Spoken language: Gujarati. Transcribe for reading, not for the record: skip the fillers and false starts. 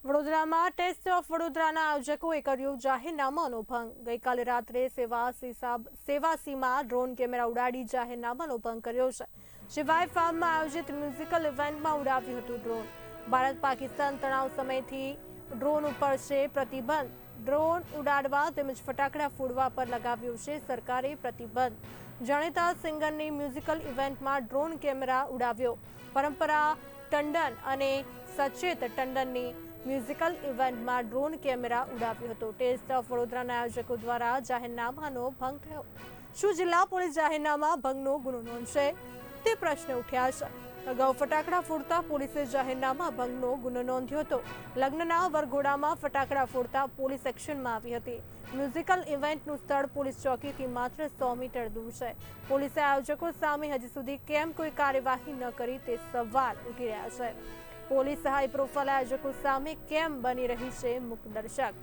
વડોદરામાં ટેસ્ટ ઓફ વડોદરાના આયોજકોએ કર્યો જાહેરનામાનો ભંગ। ગઈકાલે રાત્રે સેવાસીમાં ડ્રોન કેમેરા ઉડાડી જાહેરનામાનો ભંગ કર્યો છે। શિવાય ફાર્મમાં આયોજિત મ્યુઝિકલ ઇવેન્ટમાં ઉડાવ્યું હતું ડ્રોન। ભારત પાકિસ્તાન તણાવ સમયથી ડ્રોન ઉપર છે પ્રતિબંધ। ડ્રોન ઉડાડવા તેમજ ફટાકડા ફોડવા પર લગાવ્યો છે સરકારે પ્રતિબંધ। જાણીતા સિંગરની મ્યુઝિકલ ઇવેન્ટમાં ડ્રોન કેમેરા ઉડાવ્યો। પરંપરા ટંડન અને સચેત ટંડનની મ્યુઝિકલ ઇવેન્ટમાં ડ્રોન કેમેરા ઉડાવ્યો હતો। ટેસ્ટ ઓફ વડોદરાના આયોજકો દ્વારા જાહેરનામાનો ભંગ થયો। શું જિલ્લા પોલીસ જાહેરનામા ભંગનો ગુનો નોંધશે તે પ્રશ્ન ઉઠ્યા છે। અગાઉ ફટાકડા ફોડતા પોલીસે જાહેરનામા ભંગનો ગુનો નોંધ્યો હતો। લગ્નના વરઘોડામાં ફટાકડા ફોડતા પોલીસ એક્શનમાં આવી હતી। મ્યુઝિકલ ઇવેન્ટનું સ્થળ પોલીસ ચોકીથી માત્ર 100 મીટર દૂર છે। પોલીસે આયોજકો સામે હજી સુધી કેમ કોઈ કાર્યવાહી ન કરી તે સવાલ ઉઠી રહ્યા છે। પોલીસ હાઈ પ્રોફાઇલ આયોજકો સામે કેમ બની રહી છે મૂકદર્શક।